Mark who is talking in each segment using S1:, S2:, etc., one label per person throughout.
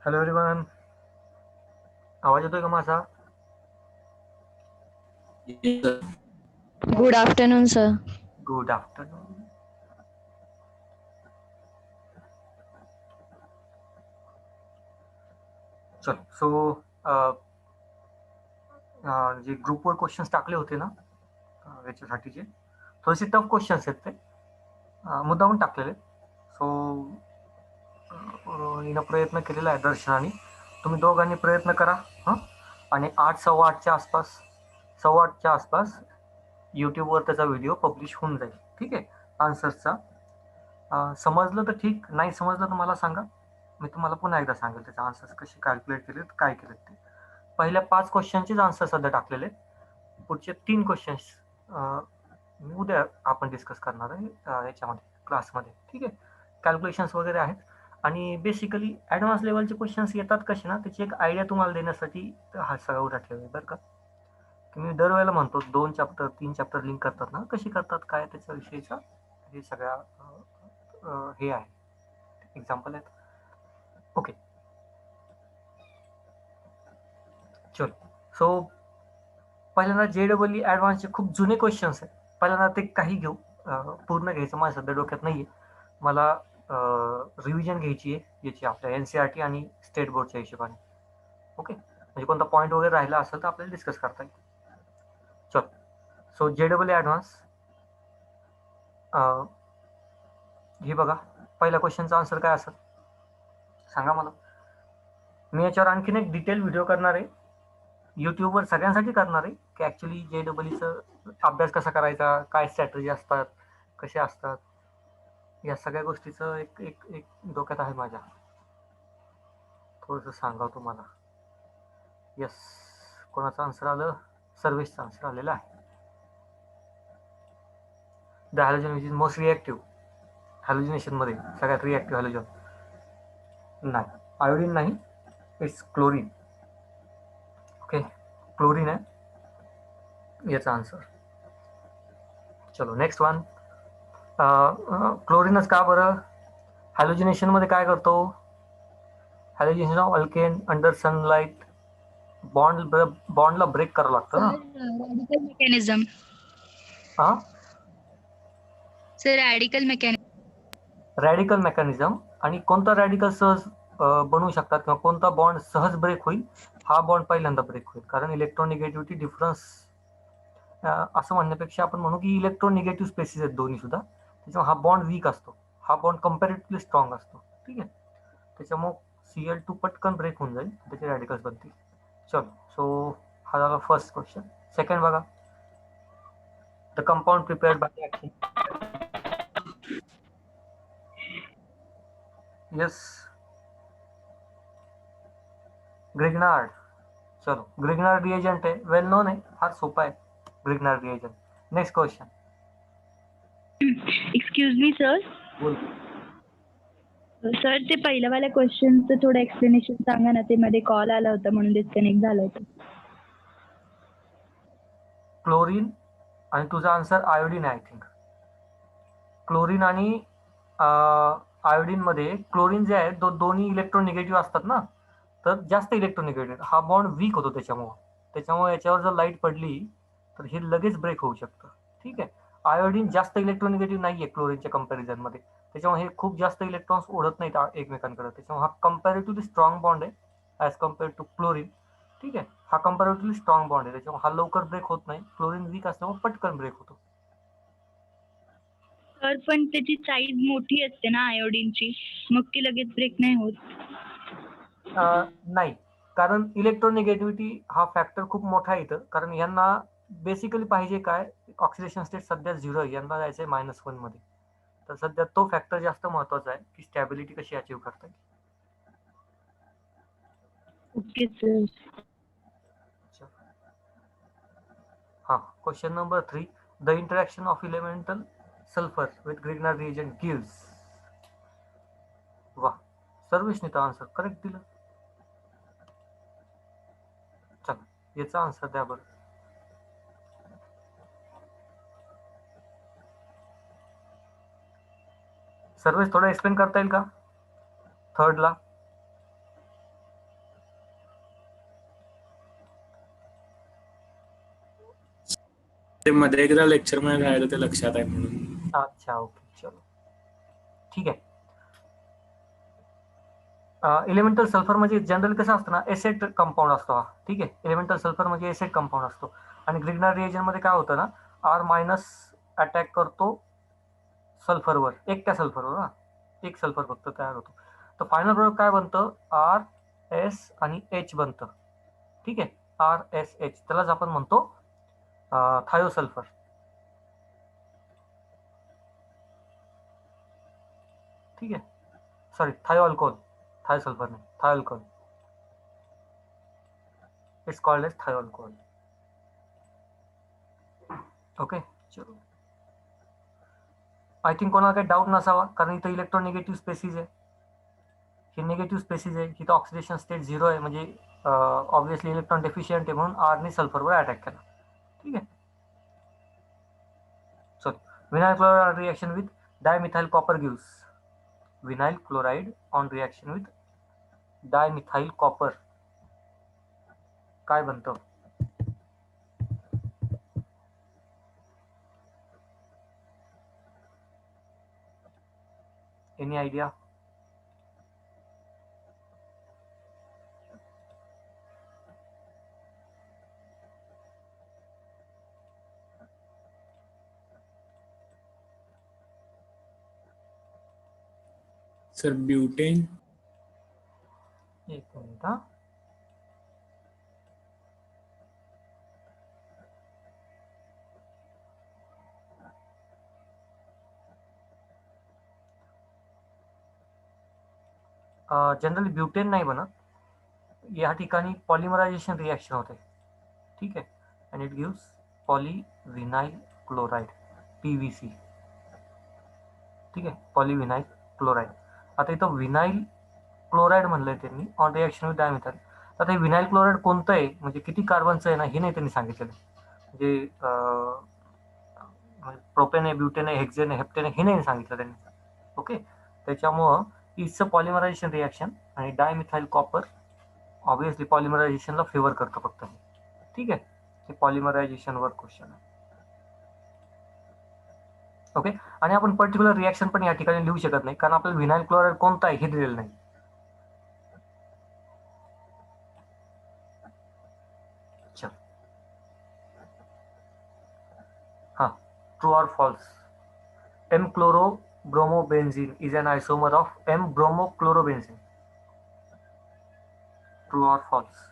S1: Hello everyone, आवाज येतोय का माझा?
S2: Good afternoon sir.
S1: Good afternoon. चल सो जे ग्रुपवर क्वेश्चन्स टाकले होते ना याच्यासाठीचे थोडेसे टफ क्वेश्चन्स आहेत ते मुद्दामून टाकलेले. सो हिनं प्रयत्न केलेला आहे दर्शनाने. तुम्ही दोघांनी प्रयत्न करा हां. आणि 8:15च्या आसपास यूट्यूबवर त्याचा व्हिडिओ पब्लिश होऊन जाईल. ठीक आहे. आन्सर्सचा समजलं तर ठीक, नाही समजलं तर मला सांगा. मी तुम्हाला पुन्हा एकदा सांगेल त्याचे आन्सर्स कसे कॅल्क्युलेट केलेत, काय केलेत ते. पहिल्या 5 क्वेश्चनचेच आन्सर सध्या टाकलेले. पुढचे 3 क्वेश्चन्स उद्या आपण डिस्कस करणार आहे याच्यामध्ये क्लासमध्ये. ठीक आहे. कॅल्क्युलेशन्स वगैरे आहेत आणि बेसिकली ॲडव्हान्स लेवलचे क्वेश्चन्स येतात कसे ना, त्याची एक आयडिया तुम्हाला देण्यासाठी हा सगळा उद्या ठेवला बरं का. की मी दरवेळेला म्हणतो 2 चॅप्टर 3 चॅप्टर लिंक करतात ना, कशी करतात काय त्याच्याविषयीचा हे सगळ्या हे आहे, एक्झाम्पल आहेत. ओके, चल. सो पहिल्यांदा JEE ॲडव्हान्सचे खूप जुने क्वेश्चन्स आहेत. पहिल्यांदा ते काही घेऊ, पूर्ण घ्यायचं माझ्या सध्या डोक्यात नाही आहे. मला रिव्हिजन घ्यायची आहे याची आपल्या NCERT आणि स्टेट बोर्डच्या हिशोबाने. ओके, म्हणजे कोणता पॉईंट वगैरे राहिला असेल तर आपल्याला डिस्कस करता येईल. चल. सो JEE ॲडव्हान्स हे बघा, पहिल्या क्वेश्चनचा आन्सर काय असेल सांगा मला. मी याच्यावर आणखीन एक डिटेल व्हिडिओ करणार आहे यूट्यूबवर, सगळ्यांसाठी करणार आहे की ॲक्च्युली JEEचं अभ्यास कसा करायचा, काय स्ट्रॅटेजी असतात, कसे असतात, या सगळ्या गोष्टीचं एक एक एक डोक्यात आहे माझ्या. थोडंसं सांगा तुम्हाला. यस, कोणाचं आन्सर आलं? सर्विसचं आन्सर आलेलं आहे. The halogen which is most reactive. हॅलोजिनेशनमध्ये सगळ्यात रिॲक्टिव्ह हॅलोजन नाही, आयोडीन नाही, इट्स क्लोरीन. ओके, क्लोरीन आहे याचा आन्सर. चलो नेक्स्ट वन. क्लोरीनच का बरं? हॅलोजिनेशनमध्ये काय करतो? Halogenation of alkane under sunlight बॉन्डला ब्रेक करावं लागतं ना.
S2: Radical mechanism.
S1: हां,
S2: sir radical mechanism.
S1: Radical mechanism. आणि कोणता रॅडिकल सहज बनवू शकतात किंवा कोणता बॉन्ड सहज ब्रेक होईल? हा बॉन्ड पहिल्यांदा ब्रेक होईल, कारण इलेक्ट्रोनिगेटिव्हिटी डिफरन्स असं म्हणण्यापेक्षा आपण म्हणू की इलेक्ट्रोनिगेटिव्ह स्पेसिस आहेत दोन्ही सुद्धा, त्याच्यामुळे हा बॉन्ड वीक असतो, हा बॉन्ड कम्पॅरेटिव्हली स्ट्रॉंग असतो. ठीक आहे, त्याच्यामुळे Cl2 पटकन ब्रेक होऊन जाईल, त्याचे रॅडिकल्स बनतील. चलो, सो हा झाला फर्स्ट क्वेश्चन. सेकंड बघा, the compound prepared by action. Yes, Grignard. चलो, ग्रिग्नार्ड रिएजंट आहे, वेल नोन आहे, फार सोपा आहे Grignard reagent. Next question.
S2: Excuse me sir.
S1: बोल.
S2: सर ते पहिल्यावाल्या क्वेश्चनचं थोडं एक्सप्लेनेशन सांगा ना, ते मध्ये कॉल आला होता म्हणून डिस्कनेक्ट झालं होतं.
S1: क्लोरीन आणि तुझा आन्सर आयोडीन आहे आय थिंक. क्लोरीन आणि आयोडीनमध्ये क्लोरीन जे आहे दोन्ही इलेक्ट्रोनिगेटिव्ह असतात ना, तर जास्त इलेक्ट्रोनिगेटिव्ह हा बॉन्ड वीक होतो, त्याच्यामुळे याच्यावर जर लाईट पडली तर हे लगेच ब्रेक होऊ शकतं. ठीक आहे, आयोडीन जास्त इलेक्ट्रोनिगेटिव्ह नाही आहे क्लोरीनच्या कम्पॅरिझनमध्ये, त्याच्यामुळे हे खूप जास्त इलेक्ट्रॉन्स ओढत नाहीत एकमेकांकडे, त्याच्यामुळे हा कम्पॅरेटिव्हली स्ट्रॉंग बॉन्ड आहे ॲज कम्पेअर्ड टू क्लोरीन. ठीक आहे, हा कम्पॅरेटिव्हली स्ट्रॉंग बॉन्ड आहे, त्याच्यामुळे हा लवकर ब्रेक होत नाही. क्लोरीन वीक असल्यामुळे पटकन ब्रेक होतो.
S2: सर पण त्याची साईज मोठी असते ना आयोडीनची, मग ती लगेच ब्रेक नाही होत.
S1: नाही, कारण इलेक्ट्रोनिगेटिव्हिटी हा फॅक्टर खूप मोठा आहे इथं, कारण यांना बेसिकली पाहिजे काय, ऑक्सिडेशन स्टेट सध्या 0 आहे, यांना जायचं आहे -1 मध्ये, तर सध्या तो फॅक्टर जास्त महत्वाचा आहे की स्टॅबिलिटी कशी अचीव्ह करता येईल.
S2: Okay sir.
S1: हां, question number 3. The interaction of elemental sulphur with Grignard reagent gives. वा, सर्वेशने तर आन्सर करेक्ट दिलं. चला, याचा आन्सर द्या बरं. सर्वेश थोडा एक्सप्लेन करता येईल का थर्डला?
S3: ते मध्ये एकदा लेक्चर मध्ये राहिलं ते लक्षात आहे म्हणून.
S1: अच्छा ओके चलो ठीक आहे. एलिमेंटल सल्फर म्हणजे जनरल कसं असतं ना, एसिड कंपाऊंड असतो हा. ठीक आहे, एलिमेंटल सल्फर म्हणजे एसिड कंपाऊंड असतो आणि ग्रिग्नार रिएजन मध्ये काय होतं ना, आर मायनस अटॅक करतो सल्फरवर, एकट्या सल्फरवर हा, एक सल्फर फक्त तयार होतो. तर फायनल प्रोडक्ट काय बनतं, आर एस आणि एच बनतं. ठीक आहे, आर एस एच, त्यालाच आपण म्हणतो थायोसल्फर. ठीक आहे, सॉरी थायो अल्कोहोल, थायोसल्फर नाही, थायो अल्कोहोल, इट्स कॉल्ड एज थायो अल्कोहोल. ओके चलो, आय थिंक कोणाला काही डाऊट नसावा, कारण इथं इलेक्ट्रोनिगेटिव्ह स्पेसिस आहे, ही निगेटिव्ह स्पेसिस आहे, इथं ऑक्सिडेशन स्टेट 0 आहे, म्हणजे ऑब्विसली इलेक्ट्रॉन डेफिशियंट आहे म्हणून आरने सल्फरवर अटॅक केला. ठीक आहे, चलो, vinyl chloride reaction with dimethyl copper gives, vinyl chloride on reaction with dimethyl copper काय बनतं? Any idea?
S3: Sir butane.
S1: एक मिनिट हा, जनरली ब्युटेन नाही बनत, या ठिकाणी पॉलिमरायझेशन रिॲक्शन होते. ठीक आहे, and it gives polyvinyl chloride, PVC. ठीक आहे, पॉलीविनाइल क्लोराइड. आता इथं विनाइल क्लोराइड म्हणलंय त्यांनी ऑन रिॲक्शन विथ डायमिथाइल. आता हे विनाइल क्लोराइड कोणतं आहे, म्हणजे किती कार्बनचं आहे ना, हे नाही त्यांनी सांगितलेलं. म्हणजे प्रोपेन आहे, ब्युटेन आहे, हेक्झेन आहे, हेप्टेन आहे, हे नाही सांगितलं त्यांनी. ओके, त्याच्यामुळं इट्स अ पॉलिमरायझेशन रिॲक्शन आणि डायमिथाइल कॉपर ऑब्विसली पॉलिमरायझेशनला फेवर करतं फक्त. ठीक आहे, ते पॉलिमरायझेशनवर क्वेश्चन आहे. ओके, आणि आपण पर्टिक्युलर रिॲक्शन पण या ठिकाणी लिहू शकत नाही, कारण आपल्याला विनाइल क्लोराइड कोणता आहे हे दिलेलं नाही. चल हां, true or false, M chloro bromobenzene is an isomer of M bromochlorobenzene. True or false?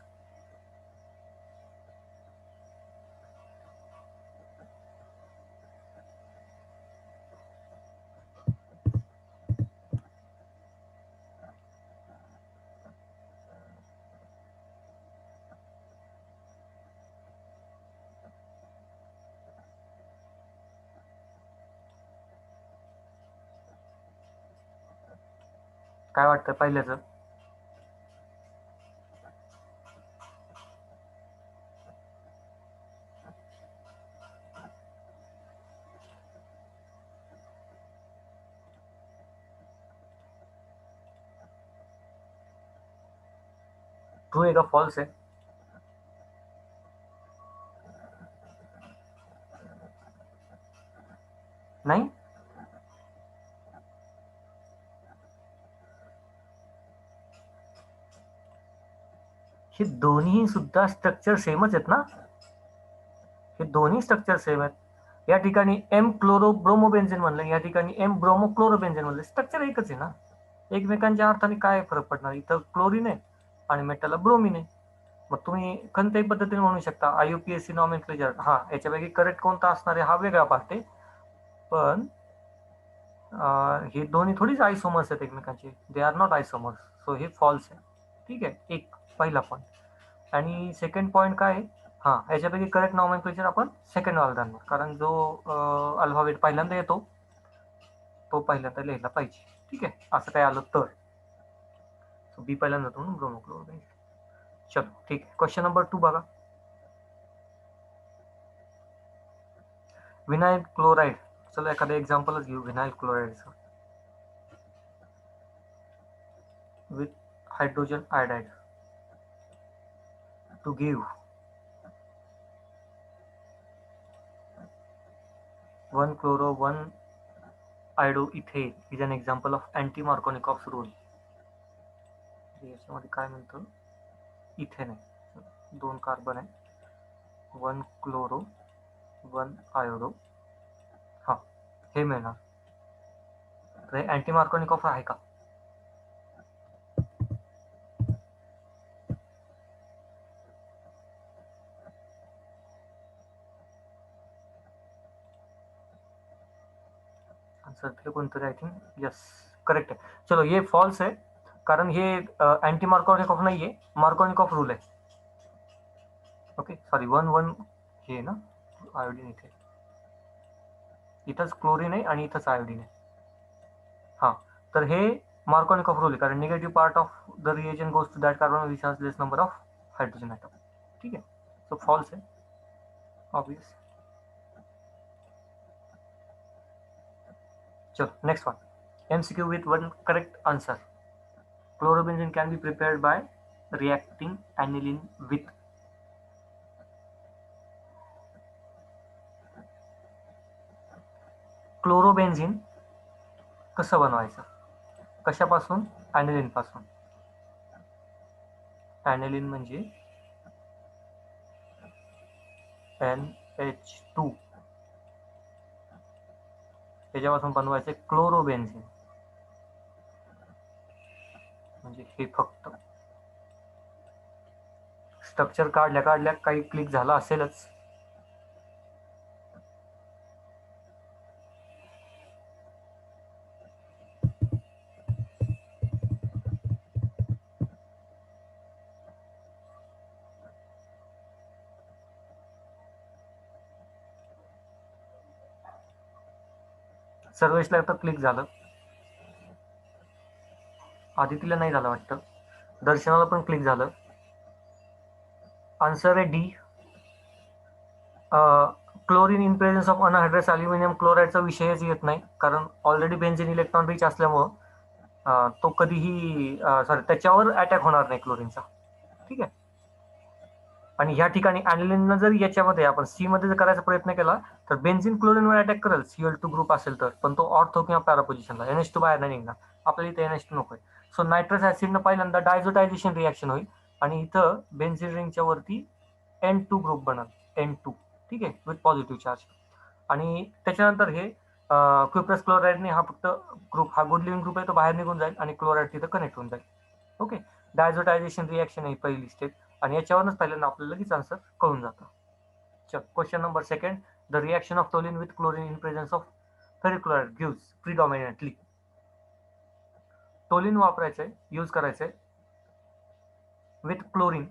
S1: काय वाटतं पहिल्याचं? ट्रू आहे का फॉल्स आहे? नाही, हे दोन्ही सुद्धा स्ट्रक्चर सेमच आहेत ना, हे दोन्ही स्ट्रक्चर सेम आहेत. या ठिकाणी एम क्लोरो ब्रोमोबेन्झीन म्हणलं, या ठिकाणी एम ब्रोमो क्लोरोबेन्झीन म्हणलं, स्ट्रक्चर एकच आहे ना, एकमेकांच्या अर्थाने काय फरक पडणार? इथं क्लोरीन आहे आणि मेटलला ब्रोमिन आहे. मग तुम्ही कोणत्याही पद्धतीने म्हणू शकता IUPAC नॉमेनक्लेचर. हा, याच्यापैकी करेक्ट कोणता असणार आहे हा वेगळा पार्ट आहे, पण हे दोन्ही थोडीच आयसोमर्स आहेत एकमेकांचे, दे आर नॉट आयसोमर्स, सो हे फॉल्स आहे. ठीक आहे, एक पहिला पॉईंट. आणि सेकंड पॉईंट काय आहे, हां, याच्यापैकी करेक्ट नॉमेनक्लेचर आपण सेकंड वाला धरणार, कारण जो अल्फाबेट पहिल्यांदा येतो तो पहिल्यांदा लिहिला पाहिजे. ठीक आहे, असं काय आलं तर बी पहिल्यांदा जातो म्हणून ब्रोमोक्लोराइड. चलो ठीक आहे, क्वेश्चन नंबर 2 बघा. विनाइल क्लोराइड, चलो एखादं एक्झाम्पलच घेऊ विनाइल क्लोराइडचं. With hydrogen iodide to give 1 chloro 1 iodoethane is an example of anti-Markovnikov's rule. याच्यामध्ये काय म्हणतो, इथेन आहे, 2 कार्बन आहे, 1 क्लोरो 1 आयोडो, हा हे मिळणार. तर हे अँटी मार्कोनिकॉफ आहे का? आन्सर कोणतरी, आय थिंक यस करेक्ट आहे. चलो ये फॉल्स आहे, कारण हे अँटी मार्कोनिकॉफ नाहीये, मार्कोनिकॉफ रूल आहे. ओके सॉरी 1 1 हे ना आयोडीन, इथे इथंच क्लोरीन आहे आणि इथंच आयोडीन आहे. हा तर हे मार्कोनिकॉफ रूल आहे, कारण negative part of the reagent goes to that carbon which has less number of hydrogen atom. ठीक आहे, सो फॉल्स आहे ऑब्वियस. चलो next one, MCQ with one correct answer. Chlorobenzene can be prepared by reacting aniline with. Chlorobenzene कसं बनवायचं, कशापासून? ॲनिलीन पासून. ॲनिलीन म्हणजे NH2, त्याच्यापासून बनवायचे क्लोरोबेन्झिन. म्हणजे हे फक्त स्ट्रक्चर काढल्या काही क्लिक झाला असेलच. सर्वेशला तर क्लिक झालं, आदितीला नाही झालं वाटतं, दर्शनाला पण क्लिक झालं. आन्सर आहे D. Chlorine in presence of anhydrous aluminium क्लोराईडचा विषयच येत नाही, कारण ऑलरेडी बेन्झिन इलेक्ट्रॉन रिच असल्यामुळं तो कधीही त्याच्यावर अटॅक होणार नाही क्लोरीनचा. ठीक आहे, आणि ह्या ठिकाणी ॲनिलीननं जर याच्यामध्ये आपण सी मध्ये जर करायचा प्रयत्न केला तर बेन्झिन क्लोरीनवर अटॅक करेल, Cl2 ग्रुप असेल तर, पण तो ऑर्थो किंवा पॅरा पोझिशनला, NH2 बाहेर नाही निघणार, आपल्याला इथे NH2 नकोय. सो नायट्रस ऍसिडनं पहिल्यांदा डायझोटायझेशन रिॲक्शन होईल आणि इथं बेन्झिन रिंगच्या वरती N2 ग्रुप बनल, N2. ठीक आहे, विथ पॉझिटिव्ह चार्ज. आणि त्याच्यानंतर हे क्युप्रस क्लोराईडने हा फक्त ग्रुप, हा गुड लिव्हिंग ग्रुप आहे, तो बाहेर निघून जाईल आणि क्लोराईड तिथं कनेक्ट होऊन जाईल. ओके, डायझोटायझेशन रिॲक्शन आहे पहिली स्टेप, आणि याच्यावरच पहिल्यांदा आपल्याला लगेच आन्सर कळून जातं. चल, question number second, the reaction of toluene with chlorine in presence of ferric chloride gives predominantly. Toluene वापरायचंय, यूज करायचंय विथ क्लोरीन,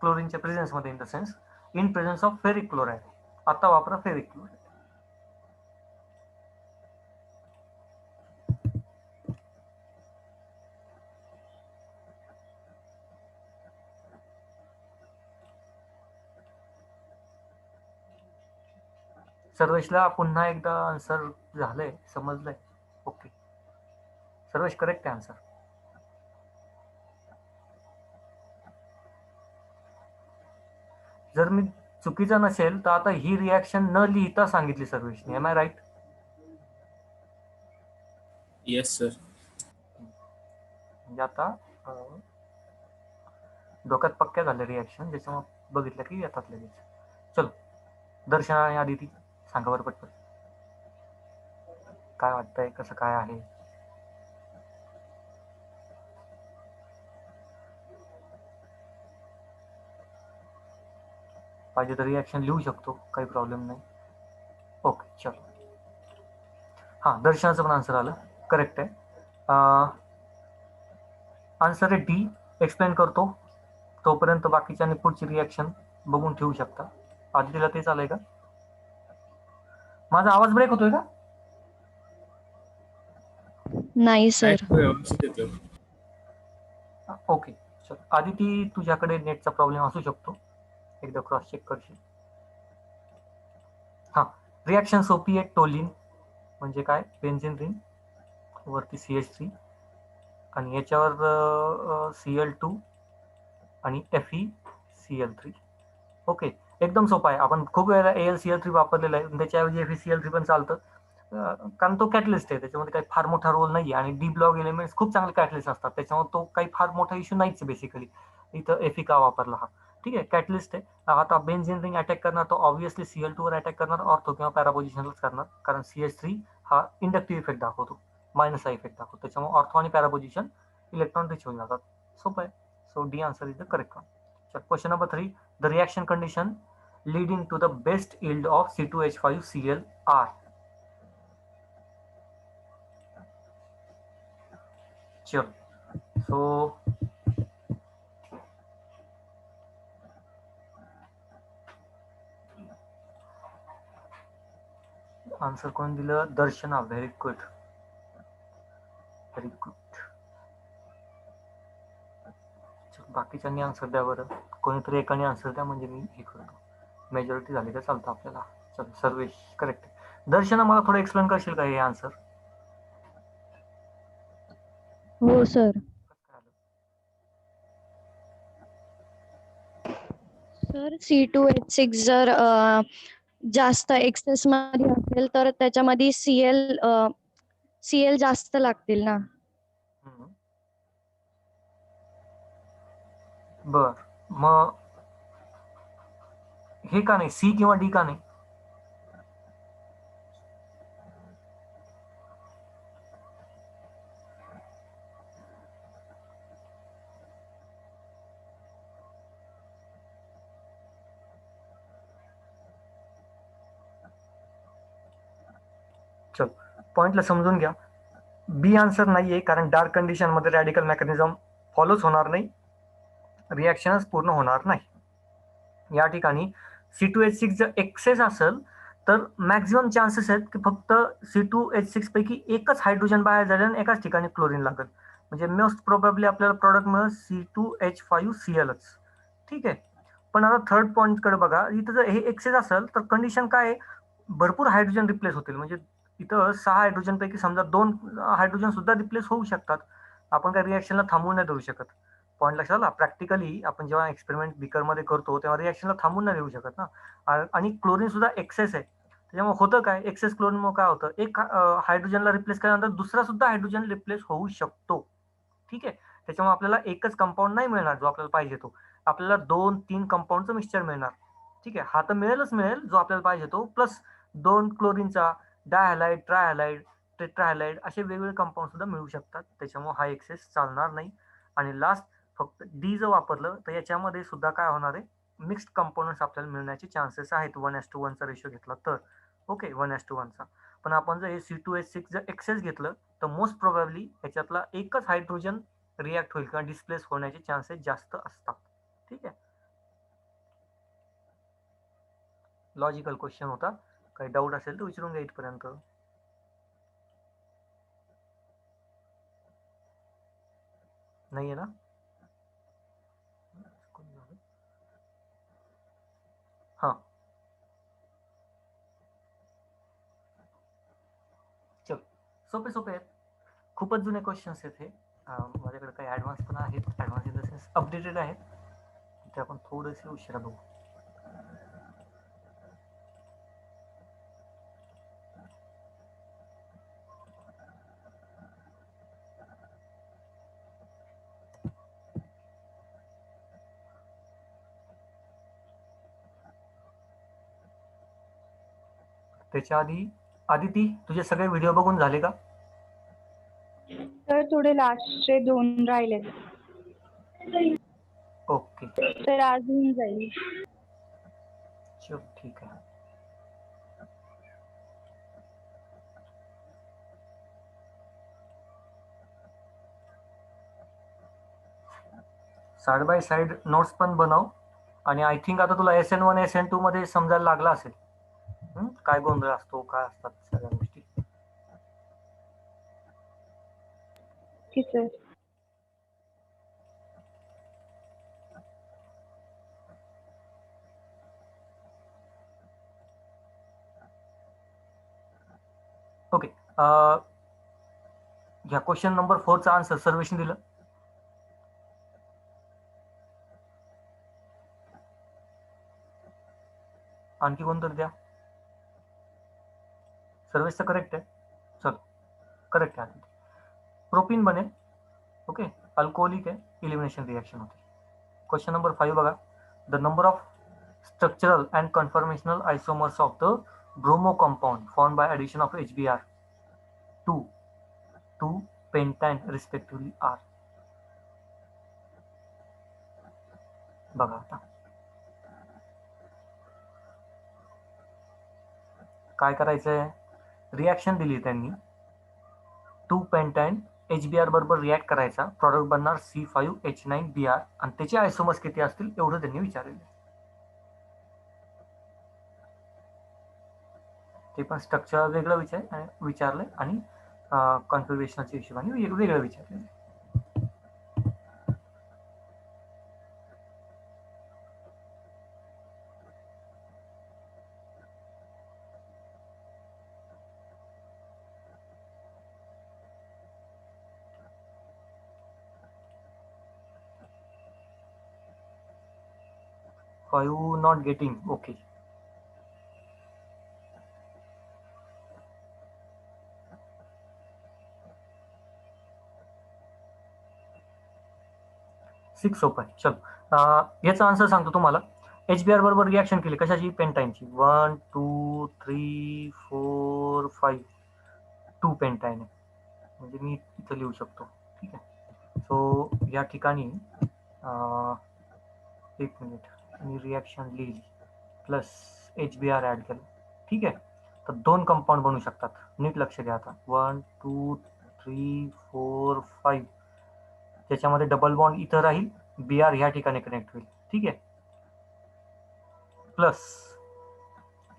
S1: क्लोरीनच्या प्रेझेन्समध्ये, in the sense in presence of ferric chloride. आता वापरा फेरिक क्लोराईड. सर्वेशला पुन्हा एकदा आन्सर झालंय, समजलंय? ओके, सर्वेश करेक्ट आहे आन्सर. जर मी चुकीचा नसेल तर आता ही रिॲक्शन न लिहिता सांगितली सर्वेशने, am I right?
S3: Yes sir.
S1: म्हणजे आता डोक्यात पक्क्या झाल्या रिॲक्शन, ज्याच्यामुळे बघितलं की येतात लगेच. चलो, दर्शना आणि आदिती सांगा बरं पटपट, काय वाटतंय, कसं काय आहे? पाहिजे तर रिॲक्शन लिहू शकतो, काही प्रॉब्लेम नाही. ओके चलो, हां दर्शनाचं पण आन्सर आलं, करेक्ट आहे. आन्सर आहे डी. एक्सप्लेन करतो, तोपर्यंत बाकीच्या पुढची रिॲक्शन बघून ठेवू शकता. आदितीला तेच आलंय का? माझा आवाज ब्रेक होतोय का?
S2: नाही सर.
S3: व्यवस्थित येतो.
S1: ओके चल, आदिती तुझ्याकडे नेटचा प्रॉब्लेम असू शकतो, एकदा क्रॉस चेक करशील? हां, रिॲक्शन सोपी आहे. टोलिन म्हणजे काय, बेन्झिन रिंग वरती CH3 आणि याच्यावर Cl2 आणि FeCl3. ओके, एकदम सोपा आहे. आपण खूप वेळेला AlCl3 वापरलेलं आहे, त्याच्याऐवजी FeCl3 पण चालतं. कारण तो कॅटलिस्ट आहे, त्याच्यामध्ये काही फार मोठा रोल नाही आणि डी ब्लॉक एलिमेंट्स खूप चांगले कॅटलिस्ट असतात, त्याच्यामुळे तो काही फार मोठा इश्यू नाहीच बेसिकली. इथं Fe का वापरला हा, ठीक आहे, कॅटलिस्ट आहे. आता बेन्झीन रिंग अटॅक करणार तो ऑब्व्हियसली Cl2 वर अटॅक करणार, ऑर्थो किंवा पॅरापोझिशनलाच करणार, कारण CH3 हा इंडक्टिव्ह इफेक्ट दाखवतो, मायनस इफेक्ट दाखवतो, त्याच्यामुळे ऑर्थो आणि पॅरापोझिशन इलेक्ट्रॉन रिच होऊन जातात. सोपं आहे. So D answer is the correct one. Question number 3, the reaction condition leading to the best yield of C2H5Cl are. Sure. So answer कोण दिलं? Darshana. Very good, very good. बाकीच्यांनी आन्सर द्या बरं, कोणीतरी एकाने आन्सर द्या म्हणजे मी हे करतो. मेजॉरिटी झाली का चालतं आपल्याला. चल सर्वेश करेक्ट. दर्शना मला थोडं एक्सप्लेन करशील का हे आन्सर?
S2: हो सर. सर C2H6 जर जास्त एक्सेस मध्ये असेल तर त्याच्यामध्ये Cl जास्त लागतील ना.
S1: बर, मग हे का नाही, सी किंवा डी का नाही? चल पॉइंटला समजून घ्या. बी आन्सर नाहीये, कारण डार्क कंडिशन मध्ये रॅडिकल मेकॅनिझम फॉलोच होणार नाही, रिॲक्शनच पूर्ण होणार नाही. या ठिकाणी C2H6 जर एक्सेस असेल तर मॅक्झिमम चान्सेस आहेत की फक्त C2H6 पैकी एकच हायड्रोजन बाहेर जाईल आणि एकाच ठिकाणी क्लोरीन लागेल, म्हणजे मोस्ट प्रोबॅबली आपल्याला प्रॉडक्ट मिळेल C2H5Clच. ठीक आहे. पण आता थर्ड पॉइंट कडे बघा, इथं जर हे एक्सेस असेल तर कंडिशन काय आहे, भरपूर हायड्रोजन रिप्लेस होतील, म्हणजे इथं 6 हायड्रोजन पैकी समजा 2 हायड्रोजन सुद्धा रिप्लेस होऊ शकतात. आपण काही रिॲक्शनला थांबवून नाही देऊ शकत. पॉईंट लक्षात आला. प्रॅक्टिकली आपण जेव्हा एक्सपेरिमेंट बीकरमध्ये करतो तेव्हा रिॲक्शनला थांबून नाही देऊ शकत ना. आणि क्लोरीन सुद्धा एक्सेस आहे, त्याच्यामुळे होतं काय, एक्सेस क्लोरीनमुळे काय होतं, एक हायड्रोजनला रिप्लेस केल्यानंतर दुसरा सुद्धा हायड्रोजन रिप्लेस होऊ शकतो. ठीक आहे. त्याच्यामुळे आपल्याला एकच कंपाऊंड नाही मिळणार जो आपल्याला पाहिजे तो, आपल्याला 2-3 कंपाऊंडचं मिक्सचर मिळणार. ठीक आहे. हा तर मिळेलच मिळेल जो आपल्याला पाहिजे तो, प्लस 2 क्लोरीनचा डायहॅलाइड, ट्रायहॅलाइड, टेट्राहॅलाइड असे वेगवेगळे कंपाऊंड सुद्धा मिळू शकतात. त्याच्यामुळे हा एक्सेस चालणार नाही. आणि लास्ट फक्त डी जर वापरलं तर याच्यामध्ये सुद्धा काय होणार आहे, मिक्स्ड कंपोनंट्स आपल्याला मिळण्याचे चान्सेस आहेत 1:1 चा रेशो घेतला तर. ओके, 1:1 चा. पण आपण जर हे C2H6 जर एक्सेस घेतलं तर मोस्ट प्रोबॅबली याच्यातला एकच हायड्रोजन रिॲक्ट होईल किंवा डिस्प्लेस होण्याचे चान्सेस जास्त असतात. ठीक आहे. लॉजिकल क्वेश्चन होता. काही डाऊट असेल तर विचारून घ्या इथपर्यंत. नाहीये ना? हा, चल सोपे सोपे आहेत, खूपच जुने क्वेश्चन्स आहेत हे. माझ्याकडे काही ॲडव्हान्स पण आहेत, advance in the sense updated आहेत, ते आपण थोडेसे उशिरा बघू. त्याच्या आधी आदिती, तुझे सगळे व्हिडिओ बघून झाले का?
S2: तर थोडे लास्टचे 2 राहिले
S1: ओके,
S2: तर आज होऊन जाईल.
S1: चल ठीक आहे. साइड बाय साइड नोट्स पण बनव. आणि आय थिंक आता तुला SN1 SN2 मध्ये समजायला लागला असेल काय गोंधळ असतो, काय असतात सगळ्या गोष्टी.
S2: की सर.
S1: ओके, ह्या क्वेश्चन नंबर 4 चा आन्सर सर्वेशन दिलं. आणखी कोणतरी द्या. सर्वेच तर करेक्ट आहे. चलो करेक्ट आहे. प्रोपीन बनेल. ओके, अल्कोहोलिक आहे, इलिमिनेशन रिएक्शन होते. क्वेश्चन नंबर 5 बघा. The number of structural and conformational isomers of the bromo compound form by addition of HBr to pentyne respectively are. बघा आता काय करायचंय. रिॲक्शन दिली त्यांनी. 2 पेंटॅन HBr बरोबर रिॲक्ट करायचा, प्रॉडक्ट बनणार C5H9Br आणि त्याचे आयसोमर्स किती असतील एवढं त्यांनी विचारलेलं. ते पण स्ट्रक्चर वेगळं विचारलंय आणि कॉन्फिगरेशनच्या हिशोबाने वेगळं विचारलेलं. Are you not getting? Okay. Six सोपं आहे. चल याचा आन्सर सांगतो तुम्हाला. HBr बरोबर रिॲक्शन केली कशाची, पेंटाईनची. 1 2 3 4 5 2 पेंटाईन आहे, म्हणजे मी इथं लिहू शकतो. ठीक आहे. सो या ठिकाणी एक मिनिट मी रिॲक्शन लिहिली प्लस HBr ऍड केलं. ठीक आहे. तर 2 कंपाऊंड बनू शकतात. नीट लक्ष द्या आता. 1 2 3 4 5 त्याच्यामध्ये डबल बॉन्ड इथं राहील, Br ह्या ठिकाणी कनेक्ट होईल. ठीक आहे. प्लस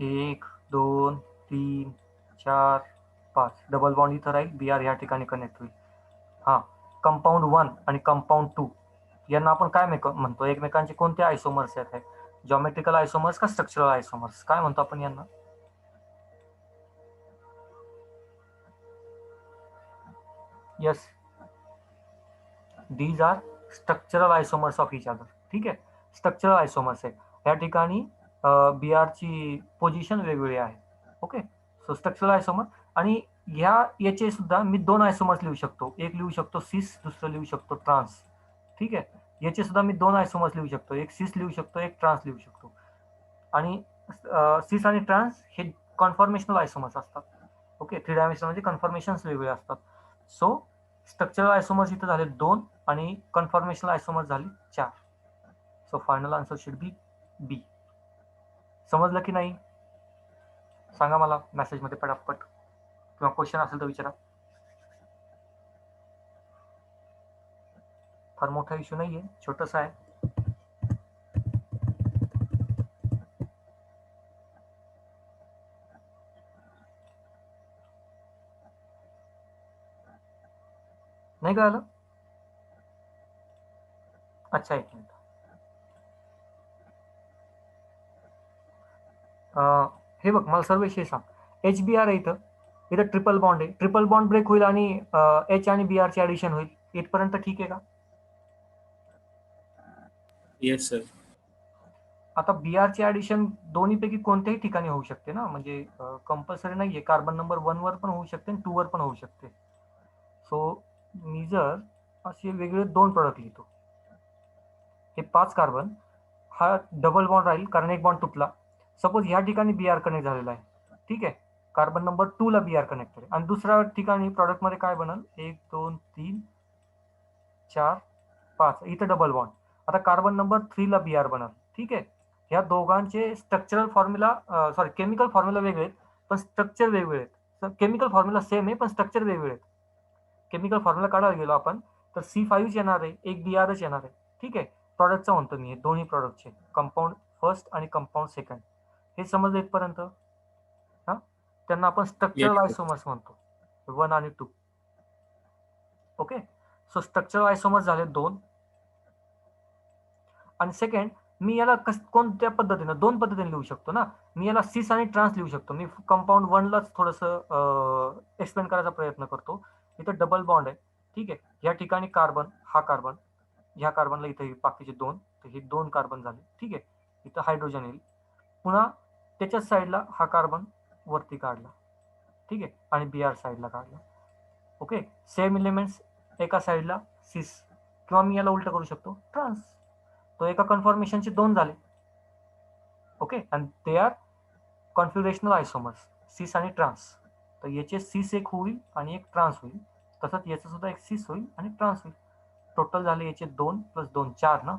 S1: 1 2 3 4 5 डबल बॉन्ड इथं राहील, Br ह्या ठिकाणी कनेक्ट होईल. हा, कंपाऊंड 1 आणि कंपाऊंड 2 यांना आपण काय म्हणतो, एकमेकांचे कोणते आयसोमर्स आहेत? जॉमेट्रिकल आयसोमर्स का स्ट्रक्चरल आयसोमर्स, काय म्हणतो आपण यांना? Yes, these are structural isomers of each other. ठीक आहे, स्ट्रक्चरल आयसोमर्स आहे. या ठिकाणी Br ची पोझिशन वेगवेगळी आहे. Okay, so structural isomer. आणि याचे सुद्धा मी 2 आयसोमर्स लिहू शकतो. एक लिहू शकतो सिस, दुसरं लिहू शकतो ट्रान्स. ठीक आहे, याचे सुद्धा मी 2 आयसोमर्स लिहू शकतो. एक सिस लिहू शकतो, एक ट्रान्स लिहू शकतो. आणि सिस आणि ट्रान्स हे कन्फॉर्मेशनल आयसोमर्स असतात. ओके, 3 डायमेन्शन म्हणजे कन्फॉर्मेशन्स वेगवेगळे असतात. सो स्ट्रक्चरल आयसोमर्स इथं झाले 2 आणि कन्फॉर्मेशनल आयसोमर्स झाले 4. So final answer should be B. समजलं की नाही सांगा मला मेसेजमध्ये पटापट, किंवा क्वेश्चन असेल तर विचारा. फार मोठा इश्यू नाहीये, छोटासा आहे. नाही कळालं? अच्छा, एक मिनिट. हे बघ, मला सर्व विषय सांग. HBr आहे इथं ट्रिपल बॉन्ड आहे. ट्रिपल बॉन्ड ब्रेक होईल आणि H आणि Br ची ऍडिशन होईल. इथपर्यंत ठीक आहे का?
S3: Yes sir.
S1: आता Br ची ऍडिशन दोन्हीपैकी कोणत्याही ठिकाणी होऊ शकते ना, म्हणजे कंपल्सरी नाहीये. कार्बन नंबर 1 वर पण होऊ शकते आणि 2 वर पण होऊ शकते. सो मी जर असे वेगळे 2 प्रोडक्ट लिहितो, हे 5 कार्बन, हा डबल बॉन्ड राहील कारण एक बॉन्ड तुटला. सपोज ह्या ठिकाणी Br कनेक्ट झालेला आहे. ठीक आहे, कार्बन नंबर 2 ला Br कनेक्ट आहे आणि दुसऱ्या ठिकाणी प्रॉडक्ट मध्ये काय बनल, 1 2 3 4 5 इथं डबल बॉन्ड. आता कार्बन नंबर 3 ला Br बनल. ठीक आहे, ह्या दोघांचे स्ट्रक्चरल फॉर्म्युला केमिकल फॉर्म्युला वेगळे आहेत पण स्ट्रक्चर वेगळे आहेत. केमिकल फॉर्म्युला सेम आहे पण स्ट्रक्चर वेगळे आहेत. केमिकल फॉर्म्युला काढायला गेलो आपण तर C5 येणार आहे, एक Brच येणार आहे. ठीक आहे, प्रॉडक्टचा म्हणतो मी, दोन्ही प्रॉडक्टचे कंपाऊंड फर्स्ट आणि कंपाऊंड सेकंड. हे समजलं इथपर्यंत? हा, त्यांना आपण स्ट्रक्चरल आयसोमर्स म्हणतो, 1 आणि 2. ओके, सो स्ट्रक्चरल आयसोमर्स झाले 2. आणि सेकंड, मी याला कोणत्या पद्धतीने, 2 पद्धतीने लिहू शकतो ना. मी याला सिस आणि ट्रान्स लिहू शकतो. मी कंपाऊंड 1 लाच थोडंसं एक्सप्लेन करायचा प्रयत्न करतो. इथं डबल बॉन्ड आहे. ठीक आहे, या ठिकाणी कार्बन, हा कार्बन, ह्या कार्बनला इथे बाकीचे 2, तर हे 2 कार्बन झाले. ठीक आहे, इथं हायड्रोजन येईल. पुन्हा त्याच्याच साईडला हा कार्बन वरती काढला, ठीक आहे, आणि BR साईडला काढला. ओके, सेम एलिमेंट्स एका साईडला सिस, किंवा मी याला उलट करू शकतो ट्रान्स. तो एका कन्फॉर्मेशनचे 2 झाले. ओके, आणि ते आर कॉन्फिगरेशनल आयसोमर्स, सिस आणि ट्रान्स. तर याचे सिस एक होईल आणि एक ट्रान्स होईल. तसंच याचं सुद्धा एक सिस होईल आणि ट्रान्स होईल. टोटल झाले याचे 2 + 2 4 ना.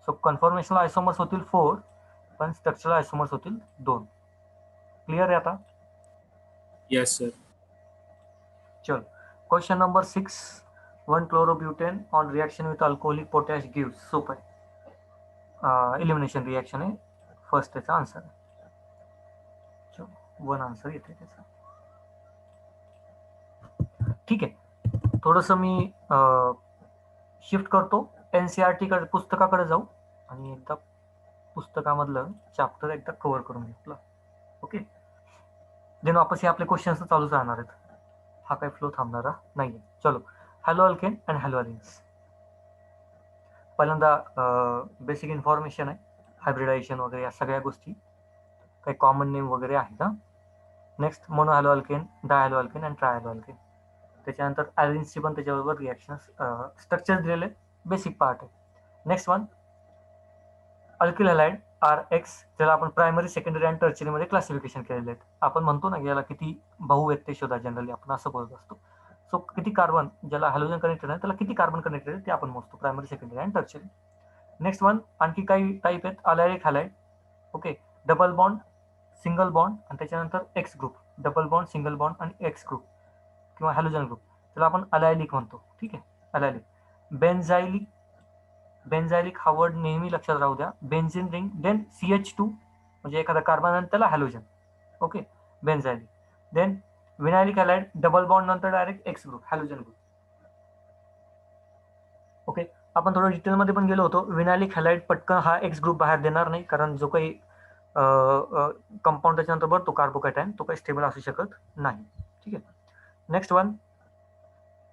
S1: सो कन्फॉर्मेशनल आयसोमर्स होतील 4, पण स्ट्रक्चरल आयसोमर्स होतील 2. क्लिअर आहे आता?
S3: Yes, sir.
S1: चलो, question number 6. 1 chlorobutane on reaction with alcoholic potash gives. सोपं आहे, एलिमिनेशन रिएक्शन आहे. फर्स्ट त्याचा आन्सर आहे. चलो, 1 आन्सर येते त्याचा. ठीक आहे, थोडंसं मी शिफ्ट करतो NCERT कडे, पुस्तकाकडे जाऊ आणि एकदा पुस्तकामधलं चॅप्टर एकदा कव्हर करून घेतलं. ओके, देन वापस हे आपले क्वेश्चन्स चालूच राहणार आहेत. हा काही फ्लो थांबणारा नाहीये. चलो, हॅलो अल्केन अँड हॅलो अलिन्स. पहिल्यांदा बेसिक इन्फॉर्मेशन आहे, हायब्रिडायझेशन वगैरे या सगळ्या गोष्टी, काही कॉमन नेम वगैरे आहेत. हा, next mono halo alkane, dihalo alkane and trihalo alkane. त्याच्यानंतर ॲलिन्सची पण त्याच्याबरोबर रिॲक्शन्स, स्ट्रक्चर दिलेले, बेसिक पार्ट आहे. Next one, alkyl halide RX, ज्याला आपण प्रायमरी, सेकंडरी आणि टर्चरी मध्ये क्लासिफिकेशन केलेले आहेत. आपण म्हणतो ना याला किती भाऊ आहेत ते शोधा, जनरली आपण असं बोलत असतो. सो किती कार्बन, ज्याला हॅलोजन कनेक्टेड आहे त्याला किती कार्बन कनेक्टेड आहे ते आपण मोजतो, प्रायमरी, सेकंडरी आणि टर्चरी. नेक्स्ट वन, आणखी काही टाईप आहेत, allylic halide. Okay, double bond, single bond आणि त्याच्यानंतर X group, double bond, single bond आणि एक्स ग्रुप किंवा हॅलोजन ग्रुप, त्याला आपण अलायलिक म्हणतो. ठीक आहे, अलायलिक. बेन्झाइलिक, बेन्झाइलिक हा वर्ड नेहमी लक्षात राहू द्या. बेन्झिन रिंग, देन CH2 म्हणजे एखादा कार्बन आणि त्याला halogen. Okay, benzylic. Then vinylic halide, double bond नंतर direct X group, halogen group. Okay, आपण थोडं डिटेलमध्ये पण गेलो होतो. विनायलिक हॅलाइड पटकन हा एक्स ग्रुप बाहेर देणार नाही, कारण जो काही कंपाऊंड त्याच्यानंतर भरतो कार्बोकॅटायन, तो काही स्टेबल असू शकत नाही. ठीक आहे, next one,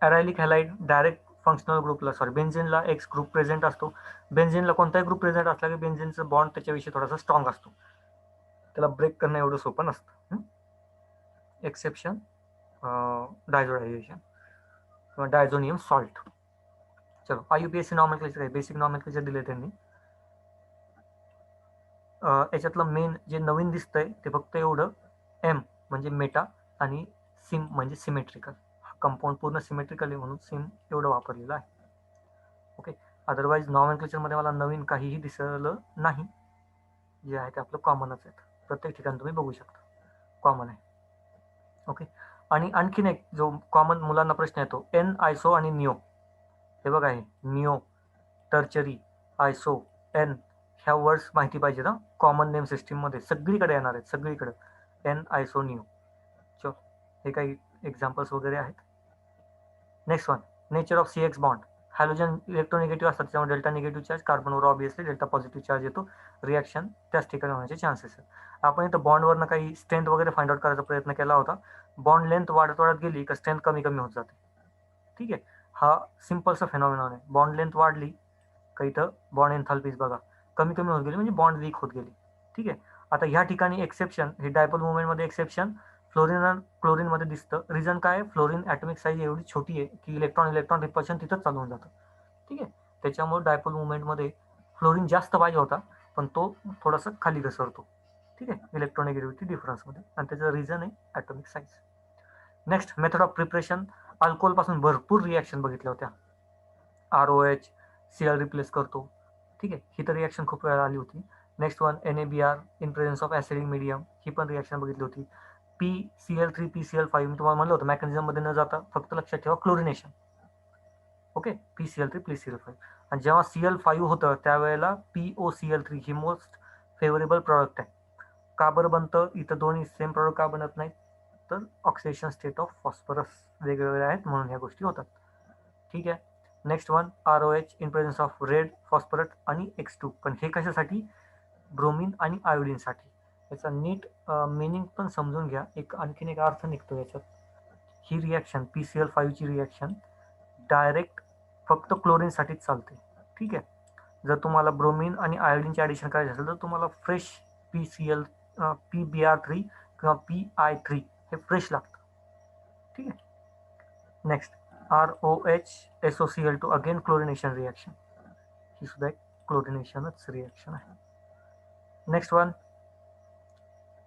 S1: arylic halide direct functional ग्रुपला, सॉरी बेन्झिनला एक्स ग्रुप प्रेझेंट असतो. बेन्झिनला कोणताही ग्रुप प्रेझेंट असला की बेन्झिनचं बॉन्ड त्याच्याविषयी थोडासा स्ट्रॉंग असतो, त्याला ब्रेक करणं एवढं सोपं नसतं. एक्सेप्शन डायझोडायझेशन किंवा डायझोनियम सॉल्ट. चलो, IUPAC नॉमेनक्लेचर आहे, बेसिक नॉमेनक्लेचर दिले त्यांनी. याच्यातलं मेन जे नवीन दिसतंय ते फक्त एवढं, M म्हणजे मेटा आणि सिम म्हणजे सिमेट्रिकल. कंपाऊंड पूर्ण सिमेट्रिकल आहे म्हणून सिम एवढं वापरलेलं आहे. ओके, अदरवाईज नॉमेनक्लेचरमध्ये मला नवीन काहीही दिसलं नाही, जे आहे ते आपलं कॉमनच आहेत. प्रत्येक ठिकाणी तुम्ही बघू शकता कॉमन आहे. ओके, आणि आणखीन एक जो कॉमन मुलांना प्रश्न येतो, N, आयसो आणि निओ. हे बघा, आहे निओ, टर्चरी, आयसो, N, ह्या वर्ड्स माहिती पाहिजे ना. कॉमन नेम सिस्टीममध्ये सगळीकडे येणार आहेत, सगळीकडे N, आयसो, निओ. चलो, हे काही एक्झाम्पल्स वगैरे आहेत. Next one, nature of CX bond. Halogen electronegative असतात, त्यामुळे डेल्टा निगेटिव्ह चार्ज, कार्बनवर ऑब्विसली डेल्टा पॉझिटिव्ह चार्ज येतो. रिॲक्शन त्याच ठिकाणी होण्याचे चान्सेस आहेत. आपण इथं बॉन्डवरनं काही स्ट्रेंथ वगैरे फाइंड आउट करायचा प्रयत्न केला होता. बॉन्ड लेंथ वाढत वाढत गेली का स्ट्रेंथ कमी कमी होत जाते. ठीक आहे, हा सिम्पलचा फेनॉमिनॉन आहे. बॉन्ड लेंथ वाढली का इथं बॉन्ड एन्थाल्पीज बघा कमी कमी होत गेली, म्हणजे बॉन्ड वीक होत गेली. ठीक आहे, आता ह्या ठिकाणी एक्सेप्शन, हे डायपोल मुवमेंटमध्ये एक्सेप्शन फ्लोरीन आणि क्लोरीनमध्ये दिसतं. रिझन काय, फ्लोरीन ॲटॉमिक साईज एवढी छोटी आहे की इलेक्ट्रॉन इलेक्ट्रॉन रिपल्शन तिथंच चालू होऊन जातं. ठीक आहे, त्याच्यामुळे डायपोल मुवमेंटमध्ये फ्लोरीन जास्त पाहिजे होता, पण तो थोडासा खाली घसरतो. ठीक आहे, इलेक्ट्रोनेगेटिव्हिटी डिफरन्समध्ये, आणि त्याचं रिझन आहे atomic size. Next, method of preparation. अल्कोहोलपासून भरपूर रिॲक्शन बघितल्या होत्या. ROH Cl रिप्लेस करतो. ठीक आहे, ही तर रिॲक्शन खूप वेळा आली होती. Next one, NaBr in presence of acidic medium, ही पण रिॲक्शन बघितली होती. PCl3 PCl5, मी तुम्हाला म्हणलं होतं मेकॅनिझममध्ये न जाता फक्त लक्षात ठेवा क्लोरिनेशन. ओके, PCl3 PCl5, आणि जेव्हा Cl5 होतं त्यावेळेला POCl3 ही मोस्ट फेवरेबल प्रॉडक्ट आहे. का बरं बनतं, इथं दोन्ही सेम प्रॉडक्ट का बनत नाहीत, तर ऑक्सिडेशन स्टेट ऑफ फॉस्फरस वेगवेगळे आहेत म्हणून ह्या गोष्टी होतात. ठीक आहे, next one, ROH in presence of red phosphorus आणि X2, पण हे कशासाठी, ब्रोमिन आणि आयोडीनसाठी. याचा नीट मिनिंग पण समजून घ्या, एक आणखीन एक अर्थ निघतो याच्यात. ही रिॲक्शन PCl5 ची रिॲक्शन डायरेक्ट फक्त क्लोरीनसाठीच चालते. ठीक आहे, जर तुम्हाला ब्रोमिन आणि आयोडीनचे ॲडिशन करायचे असेल तर तुम्हाला फ्रेश PCl PBr3 किंवा PI3 हे फ्रेश लागतं. ठीक आहे. Next ROH SOCl2 again chlorination reaction, ही सुद्धा एक क्लोरिनेशनच रिॲक्शन आहे. नेक्स्ट वन